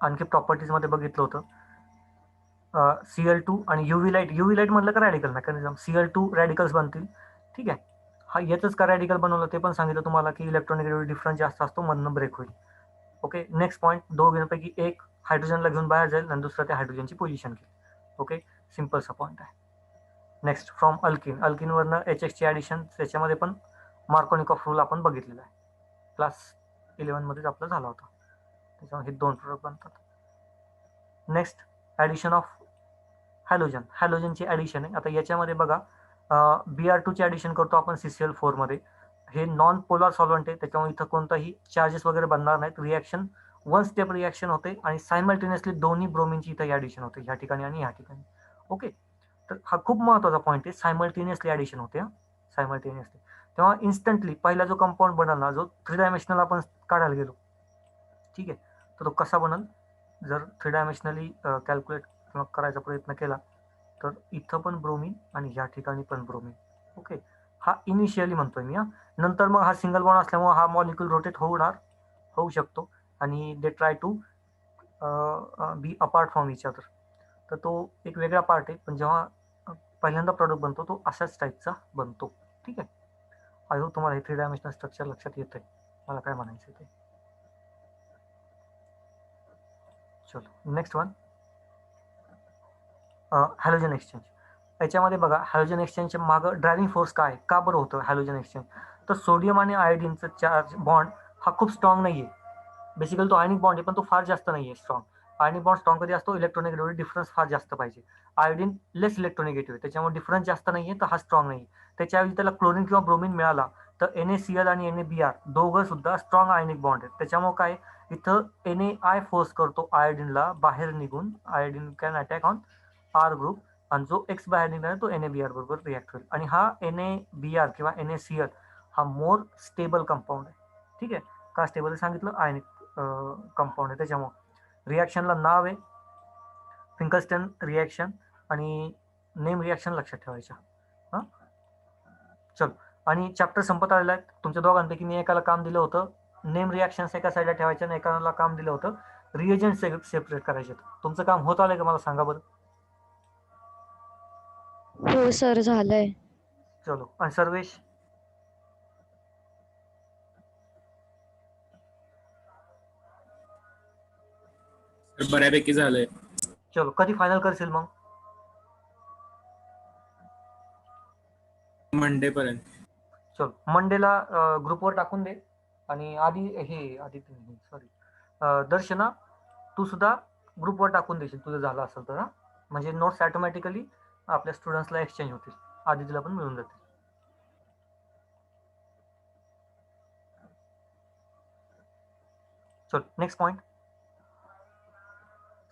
S1: आणखी प्रॉपर्टीज मध्ये बघितलं होतं Cl2 आणि UV लाईट म्हटलं का रॅडिकल मेकॅनिझम, Cl2 रॅडिकल्स बनतील. ठीक आहे. हा याचंच का रॅडिकल बनवलं ते पण सांगितलं तुम्हाला की इलेक्ट्रॉनिक डिफरन्स जास्त असतो, मधनं ब्रेक होईल. ओके. नेक्स्ट पॉईंट, दोघांपैकी एक हायड्रोजनला घेऊन बाहेर जाईल आणि दुसरा त्या हायड्रोजनची पोझिशन घेईल. ओके, सिम्पलचा पॉईंट आहे. नेक्स्ट फ्रॉम अल्किनवरनं HX ची ॲडिशन, त्याच्यामध्ये पण मार्कोनिकॉफ रूल आपण बघितलेला आहे, क्लास 11 मध्येच आपला झाला होता. त्याच्यामुळे हे 2 प्रोडक्ट बनतात. नेक्स्ट ॲडिशन ऑफ हॅलोजनची ॲडिशन आहे. आता याच्यामध्ये बघा Br2 ची ॲडिशन करतो आपण CCl4 मध्ये. हे नॉन पोलार सॉल्व्हंट आहे, त्याच्यामुळे इथं कोणताही चार्जेस वगैरे बनणार नाहीत. रिॲक्शन 1 स्टेप रिॲक्शन होते आणि सायमल्टेनियसली दोन्ही ब्रोमिनची इथं ॲडिशन होते, ह्या ठिकाणी आणि ह्या ठिकाणी. ओके, तर हा खूप महत्त्वाचा पॉईंट आहे, सायमल्टेनियसली ॲडिशन होते. सायमल्टेनियसली तेव्हा इन्स्टंटली पहिला जो कंपाऊंड बनल ना, जो 3 डायमेन्शनल आपण काढायला गेलो, ठीक आहे, तर तो कसा बनल, जर 3 डायमेन्शनली कॅल्क्युलेट किंवा करायचा प्रयत्न केला तर इथं पण ब्रोमिन आणि ह्या ठिकाणी पण ब्रोमिन. ओके, हा इनिशियली म्हणतोय मी. नंतर मग हा सिंगल बॉन्ड असल्यामुळे हा मॉलिक्यूल रोटेट होऊ शकतो आणि they try to be apart from each other. तर तो एक वेगळा पार्ट आहे, पण जेव्हा पहिल्यांदा प्रॉडक्ट बनतो तो अशाच टाईपचा बनतो. ठीक आहे. आय होप तुम्हाला हे 3 डायमेन्शनल स्ट्रक्चर लक्षात येतंय मला काय म्हणायचं ते. चलो नेक्स्ट वन, हॅलोजन एक्सचेंज. याच्यामध्ये बघा हॅलोजन एक्सचेंजच्या मागं ड्रायव्हिंग फोर्स काय, का बरं होतं हॅलोजन एक्सचेंज, तर सोडियम आणि आयोडीनचा चार्ज बॉन्ड हा खूप स्ट्रॉंग नाहीये. बेसिकली तो आयनिक बॉन्ड आहे, पण तो फार जास्त नाहीये स्ट्रॉंग. आयनिक बॉन्ड स्ट्रॉंग कधी असतो, इलेक्ट्रोनेगेटिव्ह डिफरन्स फार जास्त पाहिजे. आयोडीन लेस इलेक्ट्रोनेगेटिव्ह आहे, त्याच्यामुळे डिफरन्स जास्त नाहीये, तर हा स्ट्रॉंग नाही. त्याच्याऐवजी त्याला क्लोरीन किंवा ब्रोमिन मिळाला तर NaCl आणि NaBr दोघं सुद्धा स्ट्रॉंग आयनिक बॉन्ड आहेत. त्याच्यामुळे काय, इथं NaI फोर्स करतो आयोडीनला बाहेर निघून, iodine can attack on R group, आणि जो X बाहेर निघणार तो NaBr बरोबर रिॲक्ट होईल. आणि हा NaBr किंवा NaCl हा मोर स्टेबल कंपाऊंड आहे. ठीक आहे, का स्टेबल सांगितलं, आयनिक कंपाऊंड आहे. त्याच्यामुळे रिॲक्शनला नाव आहे फिंकलस्टन रिॲक्शन आणि नेम रिॲक्शन लक्षात ठेवायच्या. हां, चल. आणि चॅप्टर संपत आलेला आहे. तुमच्या दोघांपैकी मी एकाला काम दिलं होतं नेम रिॲक्शन्स एका साईडला ठेवायच्या आणि एकाला काम दिलं होतं रिएजंट सेपरेट करायचे. तुमचं काम होत आलंय का मला सांगा बरं.
S2: हो सर, झालंय.
S1: चलो, आणि सर्वेश.
S3: तर बऱ्यापैकी झालंय.
S1: चलो, कधी फायनल करशील मग.
S3: मंडे पर्यंत.
S1: चल मंडेला ग्रुपवर टाकून दे. आणि दर्शना, तू सुद्धा ग्रुपवर टाकून देशील तुझं झालं असेल तर. म्हणजे नोट्स ऑटोमॅटिकली आपल्या स्टुडंट्सला एक्सचेंज होतील, आदितीला पण मिळून जातील. चल नेक्स्ट पॉईंट,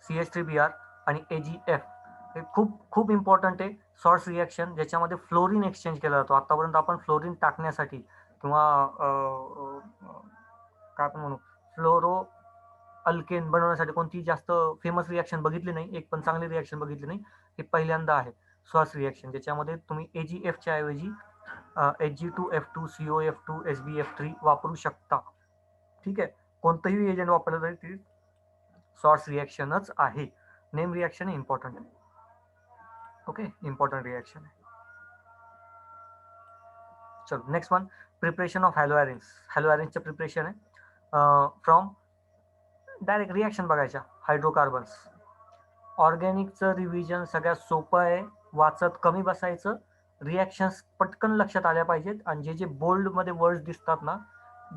S1: CH3Br आणि AgF हे खूप इम्पॉर्टंट आहे सॉर्ट्स रिॲक्शन, ज्याच्यामध्ये फ्लोरीन एक्सचेंज केला जातो. आतापर्यंत आपण फ्लोरीन टाकण्यासाठी किंवा काय आपण म्हणू फ्लोरो अल्केन बनवण्यासाठी कोणती जास्त फेमस रिॲक्शन बघितली नाही, एक पण चांगली रिॲक्शन बघितली नाही. हे पहिल्यांदा आहे सॉर्ट्स रिॲक्शन, ज्याच्यामध्ये तुम्ही AgF च्या ऐवजी Hg2F2COF2 SbF3 वापरू शकता. ठीक आहे, कोणतंही एजंट वापरलं तरी ती सॉर्ट्स रिॲक्शनच आहे. नेम रिॲक्शन इम्पॉर्टंट आहे. ओके, इम्पॉर्टंट रिॲक्शन आहे. चलो नेक्स्ट वन, प्रिपरेशन ऑफ हॅलोअॅरिन्सचं प्रिपरेशन आहे फ्रॉम डायरेक्ट रिॲक्शन बघायच्या हायड्रोकार्बन्स. ऑर्गॅनिकचं रिव्हिजन सगळ्यात सोपं आहे, वाचत कमी बसायचं, रिॲक्शन्स पटकन लक्षात आल्या पाहिजेत, आणि जे बोल्डमध्ये वर्ड्स दिसतात ना,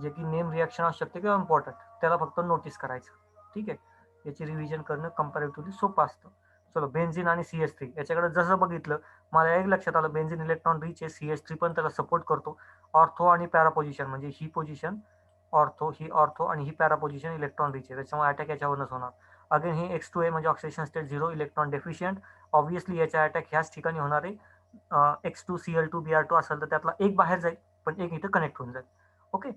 S1: जे की नेम रिॲक्शन असू शकते किंवा इम्पॉर्टंट, त्याला फक्त नोटीस करायचं. ठीक आहे, याची रिव्हिजन करणं कम्पॅरेटिव्हली सोपं असतं. चलो, बेन्झिन आणि CH3 याच्याकडे जसं बघितलं मला एक लक्षात आलं, बेन्झिन इलेक्ट्रॉन रिच आहे, CH3 पण त्याला सपोर्ट करतो. ऑर्थो आणि पॅरा पोझिशन, म्हणजे ही पोझिशन ऑर्थो आणि ही पॅरा पोझिशन इलेक्ट्रॉन रिच आहे, त्याच्यामुळे अटॅक याच्यावरच होणार. अगेन हे X2 आहे, म्हणजे oxidation state 0, electron deficient. Obviously याचा अटॅक ह्याच ठिकाणी होणार आहे. X2Cl2Br2 असेल तर त्यातला एक बाहेर जाईल, पण एक इथं कनेक्ट होऊन जाईल. ओके,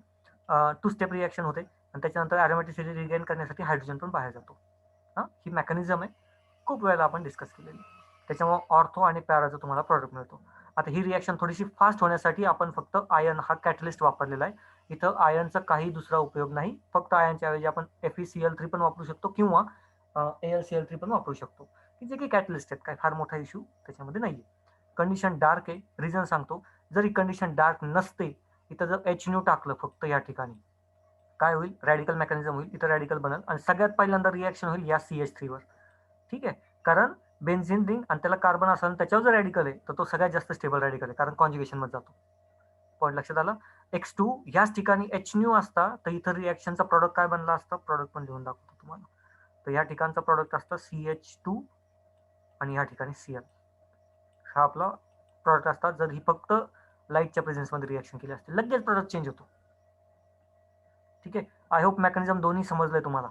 S1: 2 स्टेप रिॲक्शन होते. आणि त्याच्यानंतर ॲरोमॅटिसिटी रिगेन करण्यासाठी हायड्रोजन पण बाहेर जातो. ही मेकॅनिझम आहे, खूप वेळेला आपण डिस्कस केलेली. त्याच्यामुळे ऑर्थो आणि पॅराचा तुम्हाला प्रॉडक्ट मिळतो. आता ही रिॲक्शन थोडीशी फास्ट होण्यासाठी आपण फक्त आयन हा कॅटलिस्ट वापरलेला आहे. इथं आयनचा काही दुसरा उपयोग नाही, फक्त आयनच्या ऐवजी आपण FeCl3 पण वापरू शकतो किंवा AlCl3 पण वापरू शकतो, की जे की कॅटलिस्ट आहेत. काय फार मोठा इश्यू त्याच्यामध्ये नाहीये. कंडिशन डार्क आहे, रिझन सांगतो. जर ही कंडिशन डार्क नसते, इथं जर HNO टाकलं फक्त या ठिकाणी, काय होईल? रॅडिकल मेकॅनिझम होईल, इथं रॅडिकल बनल आणि सगळ्यात पहिल्यांदा रिॲक्शन होईल या CH3 वर. ठीक आहे, कारण बेन्झिन रिंग आणि त्याला कार्बन असेल आणि त्याच्यावर जर रॅडिकल आहे तर तो सगळ्यात जास्त स्टेबल रॅडिकल आहे, कारण कॉन्ज्युगेशन मध्ये जातो. पॉईंट लक्षात आला? X2 ह्याच ठिकाणी HNO असता तर इथं रिॲक्शनचा प्रॉडक्ट काय बनला असता? प्रॉडक्ट पण लिहून दाखवतो तुम्हाला. तर या ठिकाणचा प्रॉडक्ट असतं CH2 आणि या ठिकाणी Cl. हा आपला प्रॉडक्ट असतात जर ही फक्त लाईटच्या प्रेझेन्समध्ये रिॲक्शन केली असते. लगेच प्रॉडक्ट चेंज होतो. ठीक आहे, आय होप मेकॅनिझम दोन्ही समजलंय तुम्हाला.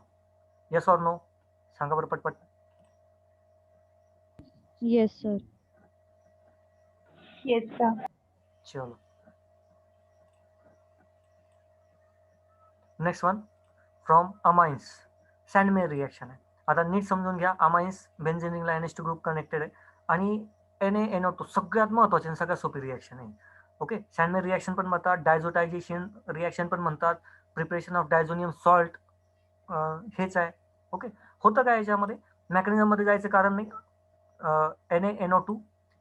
S1: Yes or no? सांगा बरं पटपट.
S2: Yes sir.
S4: Yes sir.
S1: चलो, next one from amines. Sandmeyer reaction आहे. आता नीट समजून घ्या. अमाइन्स बेन्झीन रिंगला NH2 ग्रुप कनेक्टेड आहे आणि NaNO2 सगळ्यात महत्त्वाची आणि सगळ्यात सोपी रिॲक्शन आहे. ओके, सँडमेअर रिॲक्शन पण म्हणतात, डायझोटायझेशन रिॲक्शन पण म्हणतात, प्रिपरेशन ऑफ डायझोनियम सॉल्ट हेच आहे. ओके, होतं काय याच्यामध्ये? मेकॅनिझममध्ये जायचं कारण नाही. NaNO2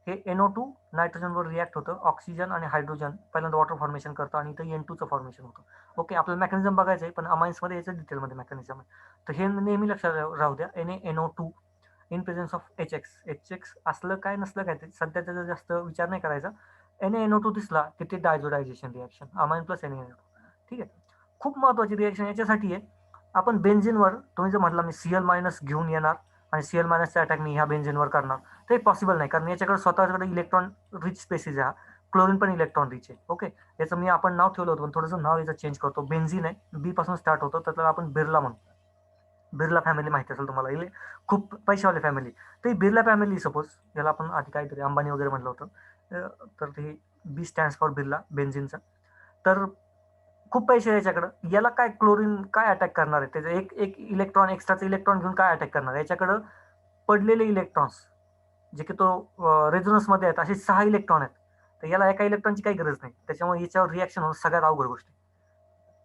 S1: हे NO2 नायट्रोजनवर रिॲक्ट होतं, ऑक्सिजन आणि हायड्रोजन पहिल्यांदा वॉटर फॉर्मेशन करतं आणि इथं N2चं फॉर्मेशन होतं. ओके, आपल्याला मेकॅनिझम बघायचं आहे, पण अमाइन्समध्ये याचं डिटेलमध्ये मेकॅनिझम आहे. तर हे नेहमी लक्षात राहू द्या. NaNO2 in presence of HX असलं काय नसलं काय ते सध्या त्याचा जास्त विचार नाही करायचा. NaNO2 दिसला की ते डायझोडायझेशन रिॲक्शन, अमाइन प्लस NaNO2. ठीक आहे, खूप महत्त्वाची रिॲक्शन याच्यासाठी आहे. आपण बेन्झिनवर तुम्ही जर म्हटलं मी Cl- घेऊन येणार आणि Cl- अटॅक मी ह्या बेन्झिनवर करणार, ते पॉसिबल नाही, कारण याच्याकडे स्वतःकडे इलेक्ट्रॉन रिच स्पेसिस आहे. क्लोरीन पण इलेक्ट्रॉन रिच आहे. ओके, याचं मी आपण नाव ठेवलं होतं पण थोडंसं नाव याचं चेंज करतो. बेन्झिन आहे, बी पासून स्टार्ट होतं, तर त्याला आपण बिर्ला म्हणू. बिर्ला फॅमिली माहिती असेल तुम्हाला, इले खूप पैशावाली फॅमिली. तर बिर्ला फॅमिली सपोज, याला आपण आधी काहीतरी अंबानी वगैरे म्हटलं होतं, तर ते बी स्टँड्स फॉर बिर्ला बेन्झिनचा. तर खूप पैसे आहे याच्याकडं. याला काय क्लोरीन काय अटॅक करणार आहे? त्याचं एक एक इलेक्ट्रॉन एक्स्ट्राचं इलेक्ट्रॉन घेऊन काय अटॅक करणार? याच्याकडं पडलेले इलेक्ट्रॉन्स जे की तो रेझोनन्समध्ये आहेत, असे 6 इलेक्ट्रॉन आहेत. तर याला एका इलेक्ट्रॉनची काही गरज नाही, त्याच्यामुळे याच्यावर रिॲक्शन होणं सगळ्यात अवघड गोष्ट आहे.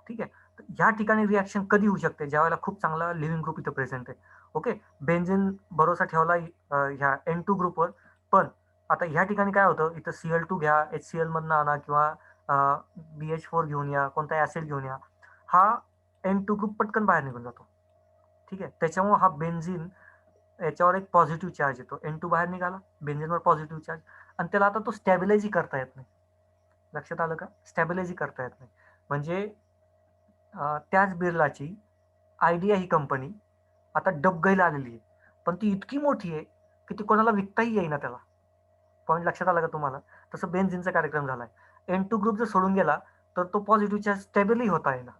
S1: ठीक आहे, तर ह्या ठिकाणी रिॲक्शन कधी होऊ शकते? ज्यावेळेला खूप चांगला लिव्हिंग ग्रुप इथं प्रेझेंट आहे. ओके, बेन्झिन भरोसा ठेवला ह्या N2 ग्रुपवर, पण आता ह्या ठिकाणी काय होतं? इथं Cl2 घ्या, HCl मधनं आणा किंवा BH4 घेऊन या, कोणता ऍसिड घेऊन या, हा N2 ग्रुप पटकन बाहेर निघून जातो. ठीक आहे, त्याच्यामुळे हा बेन्झिन याच्यावर एक पॉझिटिव्ह चार्ज येतो. N2 बाहेर निघाला, बेन्झिनवर पॉझिटिव्ह चार्ज, आणि त्याला आता तो स्टॅबिलाइज करता येत नाही. लक्षात आलं का? स्टॅबिलाइज करता येत नाही. म्हणजे त्याच बिर्लाची आयडिया ही कंपनी आता डबघाईला आलेली आहे, पण ती इतकी मोठी आहे की ती कोणाला विकताही येईना त्याला. पॉईंट लक्षात आला का तुम्हाला? तसं बेन्झिनचा कार्यक्रम झालाय. N2 ग्रुप जर सोडून गेला तर तो पॉझिटिव्ह चार्ज स्टेबलही होता येईना.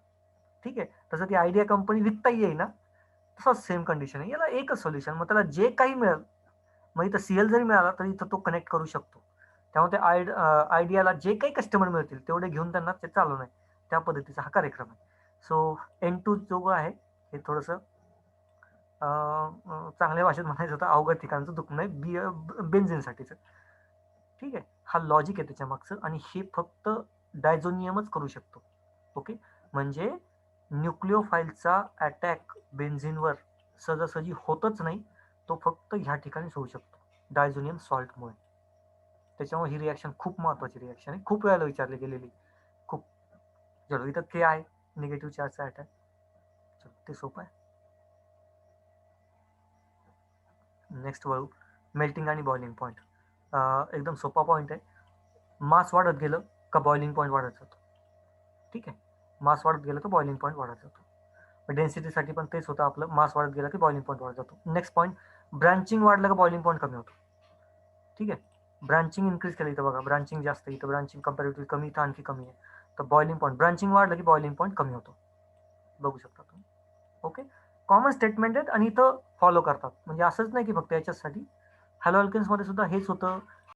S1: ठीक आहे, तसं ती आयडिया कंपनी विकताही येईना. तसंच सेम कंडिशन आहे. याला एकच सोल्युशन, मग त्याला जे काही मिळेल, मग इथं Cl जरी मिळाला तरी इथं तो कनेक्ट करू शकतो. त्यामुळे त्या आयडियाला जे काही कस्टमर मिळतील तेवढे घेऊन त्यांना ते चालवणं आहे. त्या पद्धतीचा हा कार्यक्रम आहे. सो N2 जो आहे हे थोडंसं चांगल्या भाषेत म्हणायचं होतं अवघड ठिकाणचं दुखणं आहे बेन्झिनसाठीचं. ठीक आहे, हा लॉजिक आहे त्याच्या मागचं, आणि हे फक्त डायझोनियमच करू शकतो. ओके, म्हणजे न्यूक्लिओफाईलचा अटॅक बेन्झिनवर सहजासहजी होतच नाही, तो फक्त ह्या ठिकाणीच होऊ शकतो डायझोनियम सॉल्टमुळे. त्याच्यामुळे ही रिॲक्शन खूप महत्त्वाची रिॲक्शन आहे, खूप वेळेला विचारली गेलेली. खूप चलो, इथं के आहे निगेटिव्ह चार्जचा अटॅक. चलो, ते सोपं आहे. नेक्स्ट वळू, मेल्टिंग आणि बॉइलिंग पॉईंट. एकदम सोपा पॉईंट आहे. मास वाढत गेलं का बॉइलिंग पॉईंट वाढत जातो. ठीक आहे, मास वाढत गेलं तर बॉइलिंग पॉईंट वाढत जातो. डेन्सिटीसाठी पण तेच होतं आपलं, मास वाढत गेलं की बॉइलिंग पॉईंट वाढत जातो. नेक्स्ट पॉईंट, ब्रांचिंग वाढलं का बॉइलिंग पॉईंट कमी होतो. ठीक आहे, ब्रांचिंग इन्क्रीज केलं, इथं बघा ब्रांचिंग जास्त, इथं ब्रांचिंग कम्पॅरेटिव्हली कमी, इथं आणखी कमी आहे. तर बॉइलिंग पॉईंट, ब्रांचिंग वाढलं की बॉइलिंग पॉईंट कमी होतो. बघू शकता तुम्ही. ओके, कॉमन स्टेटमेंट आहेत आणि इथं फॉलो करतात. म्हणजे असंच नाही की फक्त याच्यासाठी, हॅलो अल्केन्समध्ये सुद्धा हेच होतं.